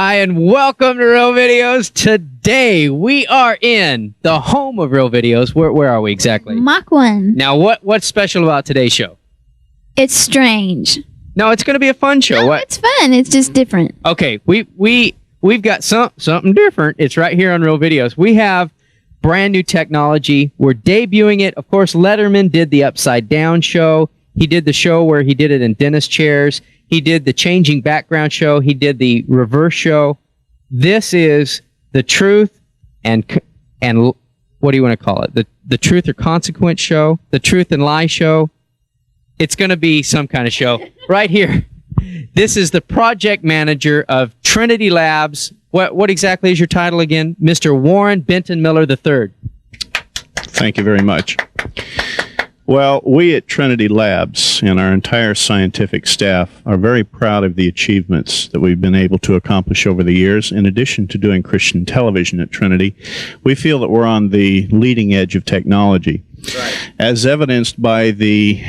Hi, and welcome to Real Videos. Today, we are in the home of Real Videos. Where are we exactly? Mach 1. Now, what's special about today's show? It's strange. No, it's going to be a fun show. No, it's fun. It's just different. Okay, we've got something different. It's right here on Real Videos. We have brand new technology. We're debuting it. Of course, Letterman did the Upside Down show. He did the show where he did it in dentist chairs. He did the changing background show. He did the reverse show. This is the truth and what do you want to call it? The truth or consequence show, the truth and lie show. It's going to be some kind of show right here. This is the project manager of Trinity Labs. What exactly is your title again? Mr. Warren Benton Miller III. Thank you very much. Well, we at Trinity Labs and our entire scientific staff are very proud of the achievements that we've been able to accomplish over the years. In addition to doing Christian television at Trinity, we feel that we're on the leading edge of technology. Right. As evidenced by the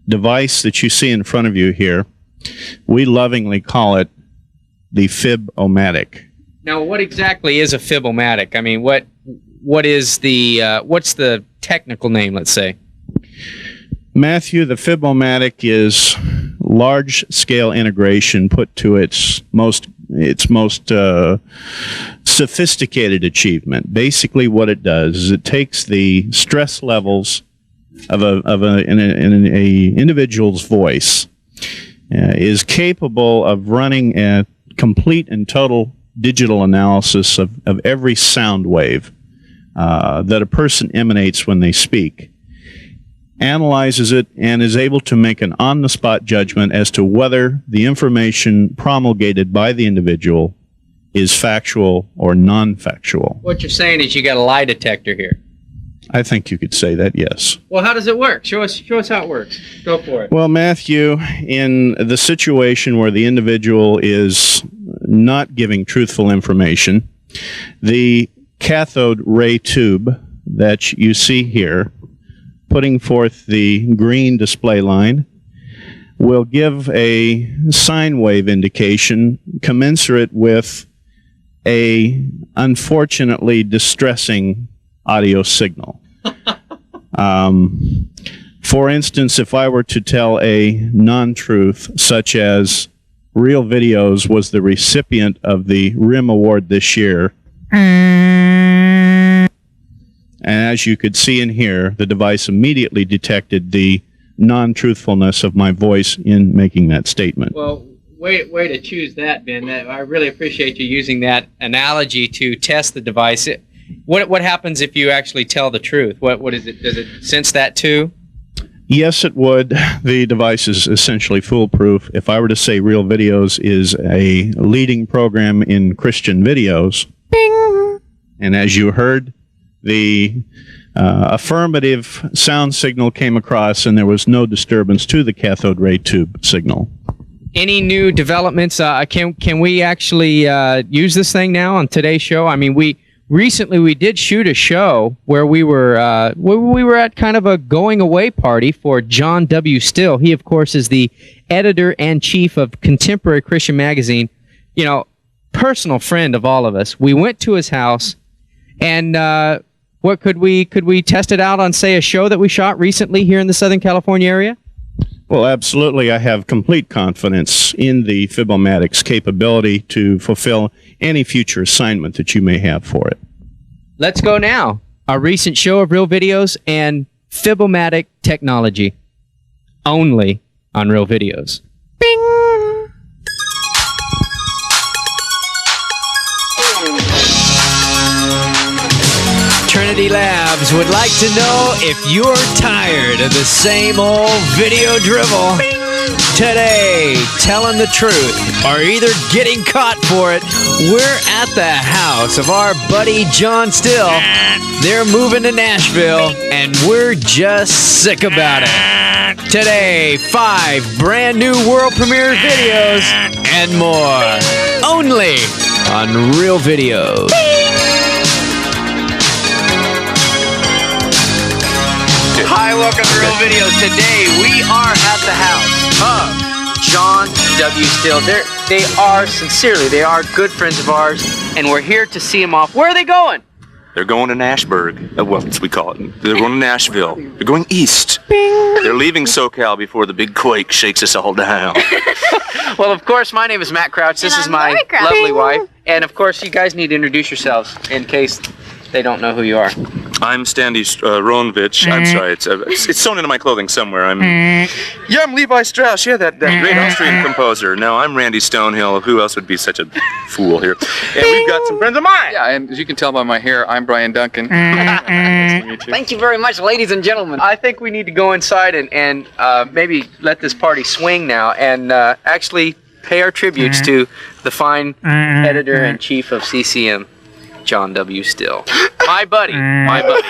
device that you see in front of you here, we lovingly call it the Fib-O-Matic. Now, what exactly is a Fib-O-Matic? I mean, what is the what's the technical name, let's say? Matthew, the Fib-O-Matic is large-scale integration put to its most sophisticated achievement. Basically, what it does is it takes the stress levels of an individual's voice, is capable of running a complete and total digital analysis of every sound wave that a person emanates when they speak, analyzes it, and is able to make an on-the-spot judgment as to whether the information promulgated by the individual is factual or non-factual. What you're saying is you got a lie detector here. I think you could say that, yes. Well, how does it work? Show us how it works. Go for it. Well, Matthew, in the situation where the individual is not giving truthful information, the cathode ray tube that you see here, putting forth the green display line, will give a sine wave indication commensurate with a unfortunately distressing audio signal. For instance, if I were to tell a non-truth, such as Real Videos was the recipient of the RIM Award this year, and as you could see and hear, the device immediately detected the non-truthfulness of my voice in making that statement. Well, way to choose that, Ben. I really appreciate you using that analogy to test the device. What happens if you actually tell the truth? What is it? Does it sense that too? Yes, it would. The device is essentially foolproof. If I were to say Real Videos is a leading program in Christian videos, bing, and as you heard, the affirmative sound signal came across and there was no disturbance to the cathode ray tube signal. Any new developments? Can we actually use this thing now on today's show? I mean, recently we did shoot a show where we were at kind of a going away party for John W. Still. He, of course, is the editor-in-chief of Contemporary Christian Magazine. You know, personal friend of all of us. We went to his house, and what could we test it out on, say, a show that we shot recently here in the Southern California area? Well, absolutely. I have complete confidence in the Fib-O-Matic's capability to fulfill any future assignment that you may have for it. Let's go now. Our recent show of Real Videos and Fib-O-Matic technology. Only on Real Videos. Bing! Trinity Labs would like to know if you're tired of the same old video drivel. Today, telling the truth or either getting caught for it, we're at the house of our buddy John Still. They're moving to Nashville, and we're just sick about it. Today, 5 brand new world premiere videos and more. Only on Real Videos. Hi, welcome to Real Videos. Today we are at the house of John W. Still. they are good friends of ours, and we're here to see them off. Where are they going? They're going to Nashburg. Well, as we call it. They're going to Nashville. They're going east. They're leaving SoCal before the big quake shakes us all down. Well, of course, my name is Matt Crouch. This is my lovely wife. And, of course, you guys need to introduce yourselves in case they don't know who you are. I'm Standy Ronovich. I'm sorry, it's sewn into my clothing somewhere. I'm Levi Strauss. Yeah, that great Austrian composer. No, I'm Randy Stonehill. Who else would be such a fool here? And we've got some friends of mine. Yeah, and as you can tell by my hair, I'm Brian Duncan. Nice to meet you. Thank you very much, ladies and gentlemen. I think we need to go inside and maybe let this party swing now and actually pay our tributes to the fine editor-in-chief of CCM, John W. Still. My buddy. My buddy.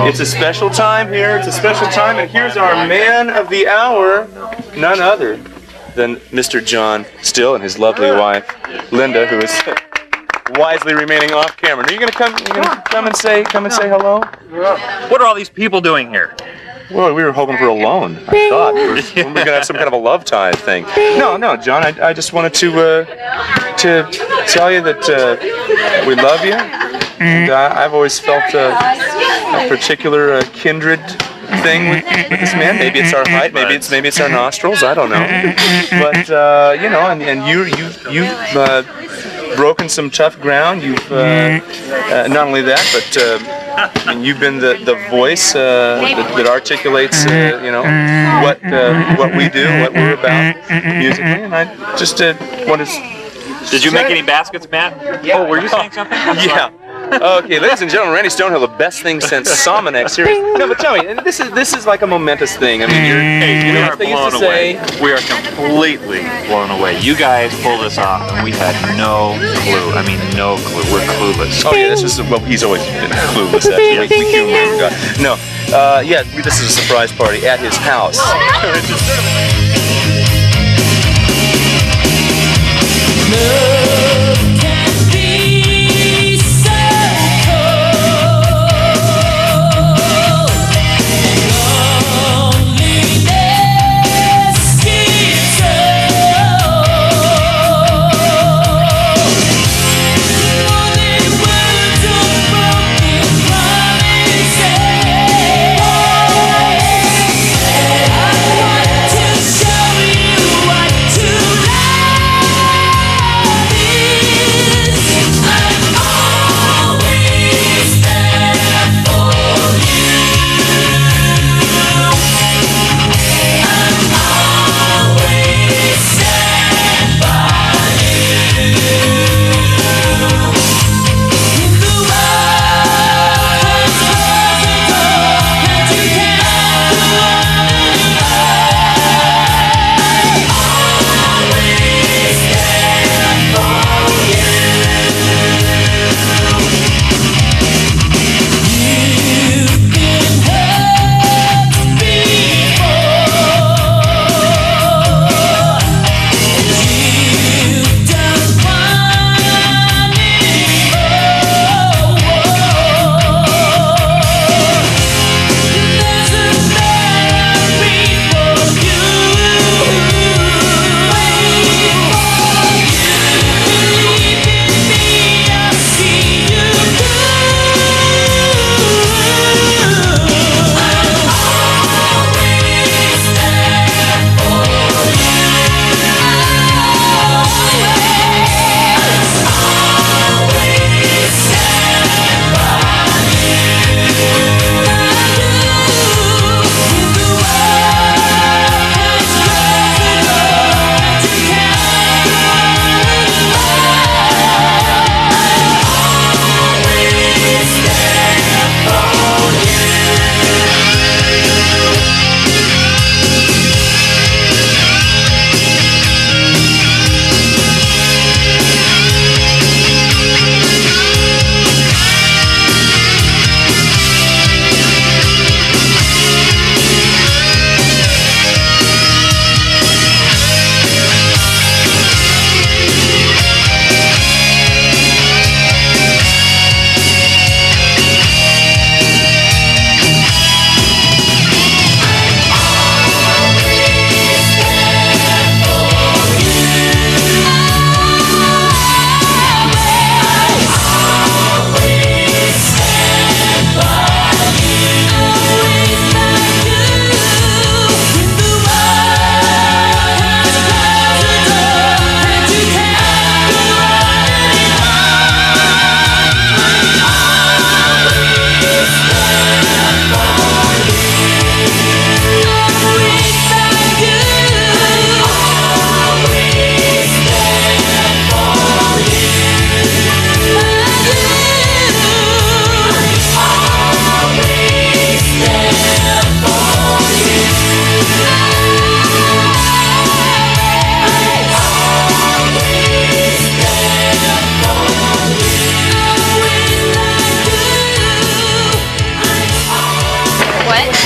It's a special time here. It's a special time, and here's our man of the hour, none other than Mr. John Still and his lovely wife, Linda, who is wisely remaining off camera. Are you going to come? Come and say hello? What are all these people doing here? Well, we were hoping for a loan. I thought we were going to have some kind of a love tie thing. No, John. I just wanted to tell you that we love you, and I've always felt a particular kindred thing with this man. Maybe it's our height. Maybe it's our nostrils. I don't know. But and you've broken some tough ground. You've not only that, but you've been the voice that articulates what we do, what we're about musically. And I just wanted. Did you make any baskets, Matt? Yeah. Oh, were you saying something? Yeah. Okay, ladies and gentlemen, Randy Stonehill, the best thing since Somanex series. No, but tell me, and this is like a momentous thing. I mean, We are they used blown to say. away. We are completely blown away. You guys pulled this off, and we had no clue. I mean, no clue. We're clueless. Oh yeah, this is well. He's always been clueless. Actually, we humor him. No, yeah, this is a surprise party at his house.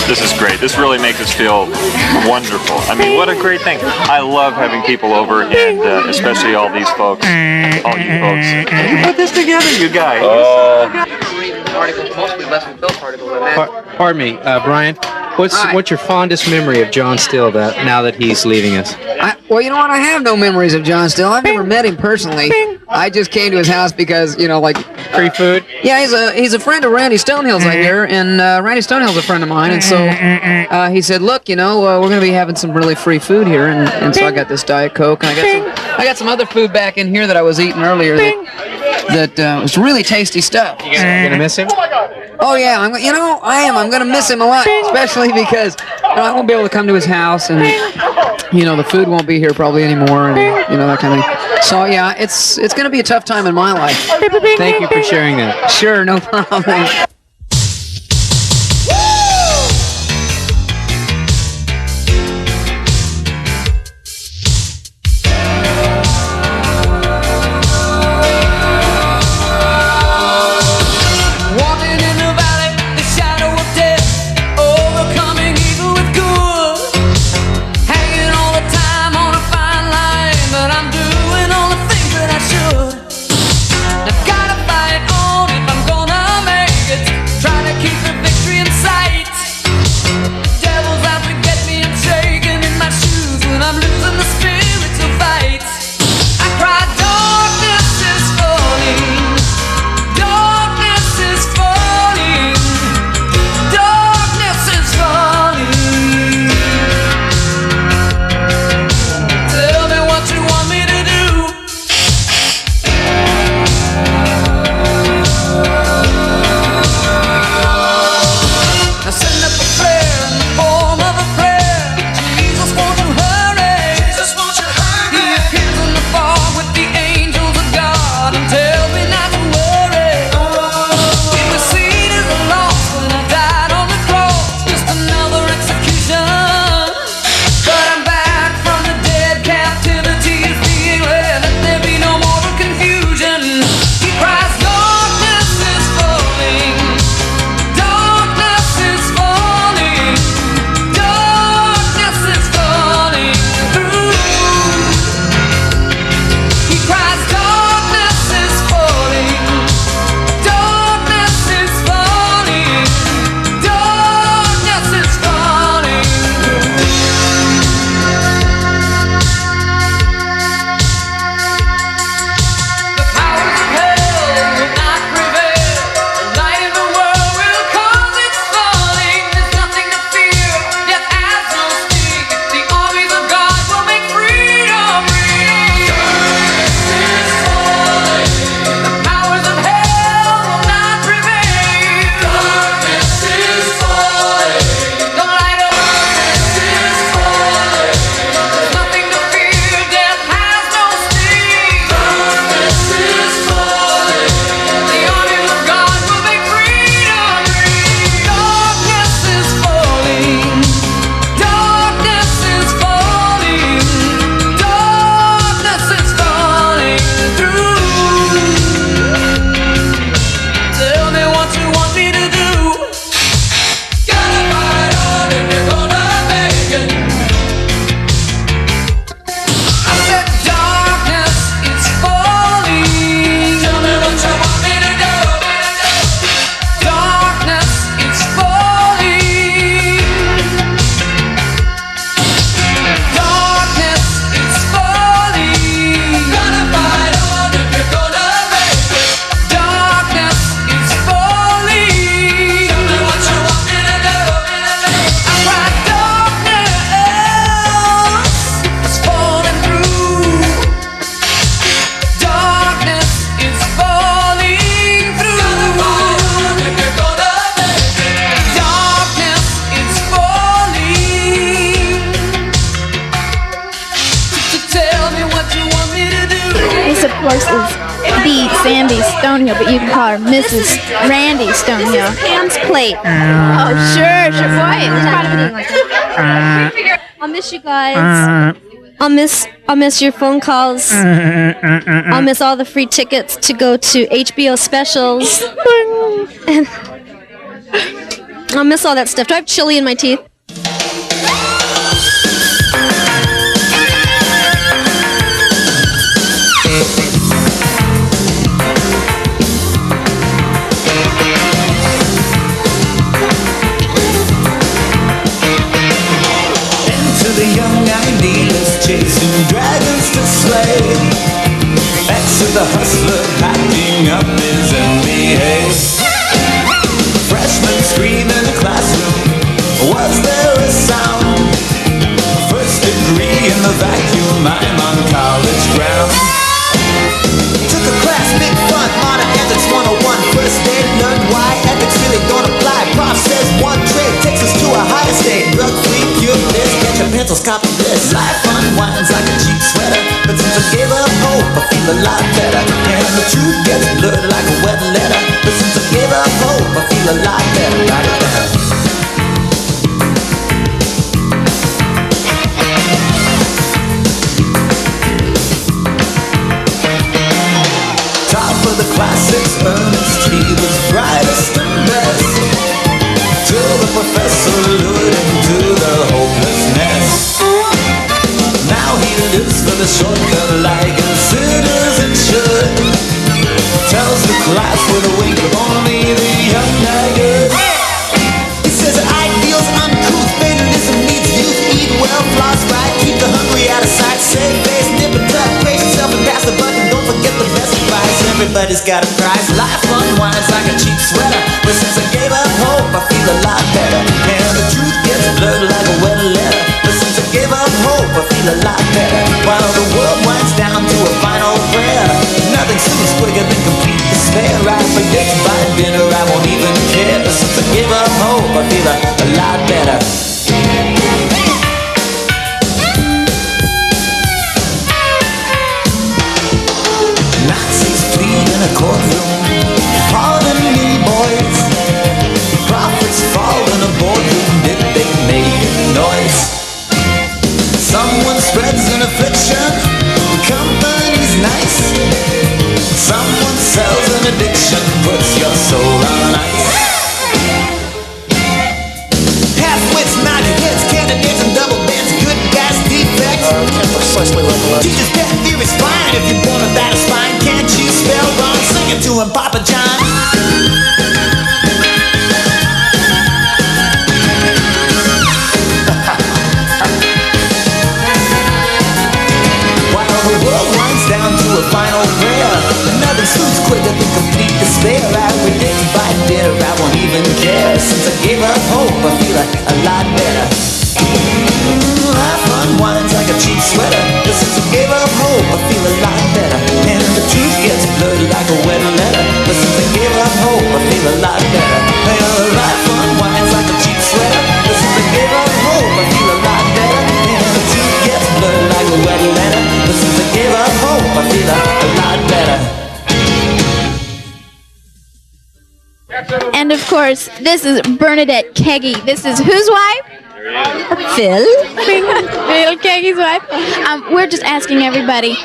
This is great. This really makes us feel wonderful. I mean, what a great thing. I love having people over, and especially all these folks, all you folks. You put this together, you guys. Particles, mostly less than Bill particles than that. Pardon me, Brian. What's your fondest memory of John Still now that he's leaving us? Well, you know what? I have no memories of John Still. I've never met him personally. I just came to his house because, like free food. Yeah, he's a friend of Randy Stonehill's, I hear, and Randy Stonehill's a friend of mine, and so he said, "Look, we're going to be having some really free food here," and so I got this Diet Coke, and I got some other food back in here that I was eating earlier that was really tasty stuff. You gonna miss him? Oh yeah, I am. I'm gonna miss him a lot, especially because I won't be able to come to his house, and the food won't be here probably anymore, and that kind of thing. So yeah, it's going to be a tough time in my life. Thank you for sharing that. Sure, no problem. course, is the Sandy Stonehill, but you can call her Mrs. Randy Stonehill. This is Pam's plate. Oh, sure, boy. It's proud of me like that. I'll miss you guys. I'll miss your phone calls. I'll miss all the free tickets to go to HBO specials. And I'll miss all that stuff. Do I have chili in my teeth? The young ideas chasing dragons to slay. Back to the hustler packing up his MBA. Freshmen scream in the classroom. Was there a sound? First degree in the vacuum. I'm on college ground. Took a class, big fun, modern ethics 101. First aid, learned why ethics really don't apply. Prof says one trade takes us to a higher state. Drug-free, cure this, get your pencils, copy this. Life unwinds like a cheap sweater, but since I gave up hope, I everybody's got a price. Life unwinds like a cheap sweater, but since I gave up hope, I feel a lot better. And the truth gets blurred like a weather letter, but since I gave up hope, I feel a lot better. While the world winds down to a final prayer, nothing seems quicker than complete despair. I forget to buy dinner, I won't even care. Since I gave up hope, I feel a lot better. Nazis plead in a courtroom, pardon me boys. Prophets fall in a boardroom, did they make noise? Someone spreads an affliction, the company's nice. Someone sells an addiction, puts your soul on ice. Half-wits, knockheads, candidates, and double beds, good guys, defects. Teachers pet theory's fine if you're born without a spine. Can't you spell wrong? Sing it to him, Papa John. While the world winds down to a final prayer, nothing suits quicker than complete despair. I forget to buy dinner, I won't even care. Since I gave up hope, I feel a lot better. Life unwinds like a cheap sweater, but since I gave up hope, I feel a lot better. And the truth gets blurred like a weather letter, but since I gave up hope, I feel a lot better. Life unwinds like a cheap sweater, but since I gave up hope, I feel a lot better. And the truth gets blurred like a weather letter, but since I gave up hope, I feel a lot better. And of course, this is Bernadette Keggy. This is whose wife? Phil? Phil Keggy's wife. We're just asking everybody,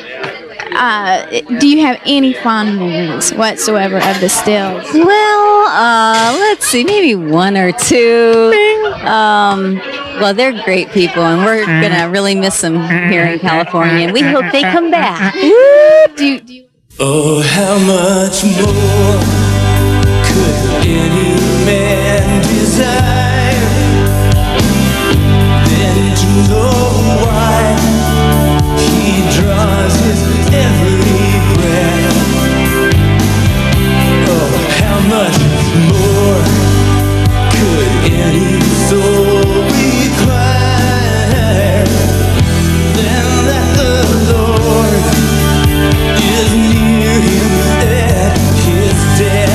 do you have any fond memories whatsoever of the Stills? Well, let's see, maybe one or two. Well, they're great people, and we're gonna really miss them here in California, and we hope they come back. Do you Oh, how much more could any man desire than to know why he draws his every breath? Oh, how much more could any soul require than that the Lord is near him at his death?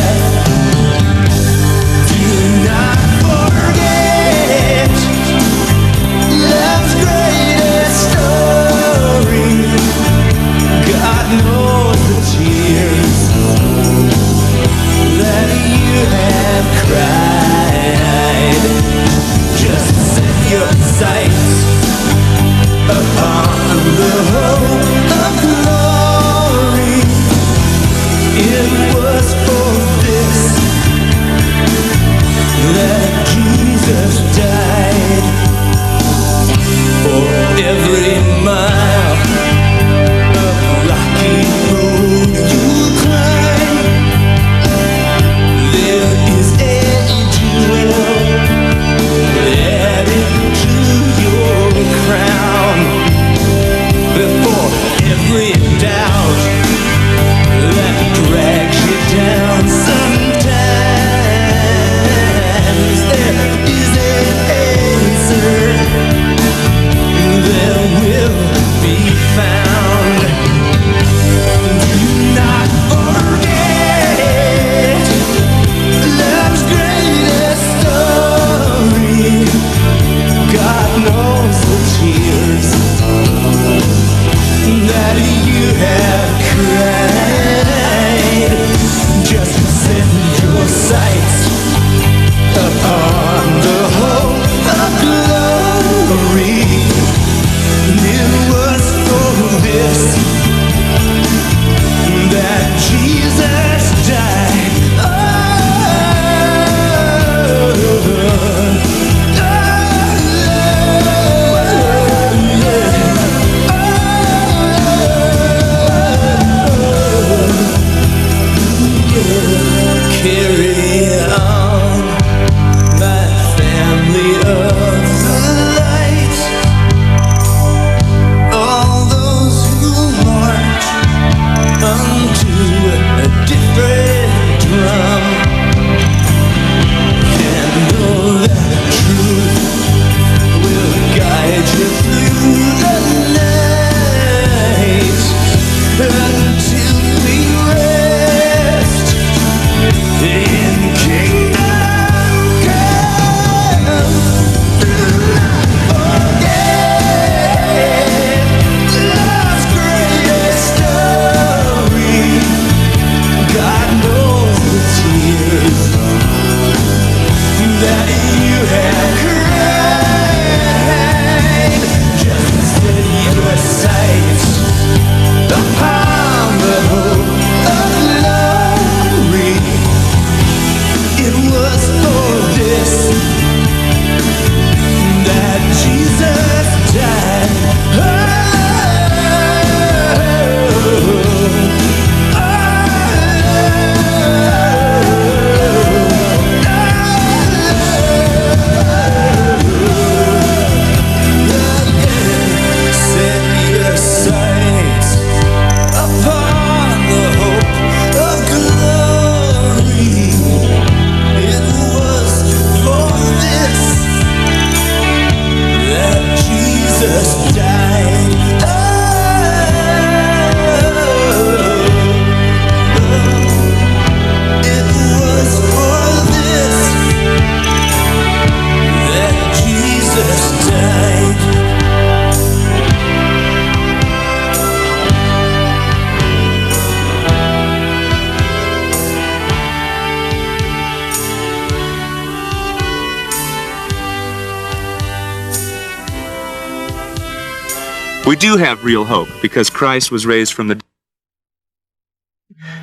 We do have real hope because Christ was raised from the dead.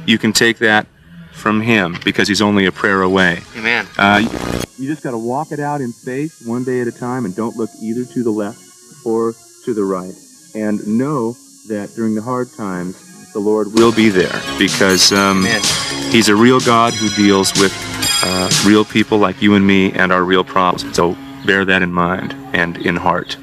You can take that from him because he's only a prayer away. Amen. You just got to walk it out in faith one day at a time and don't look either to the left or to the right. And know that during the hard times, the Lord will be there because he's a real God who deals with real people like you and me and our real problems. So bear that in mind and in heart.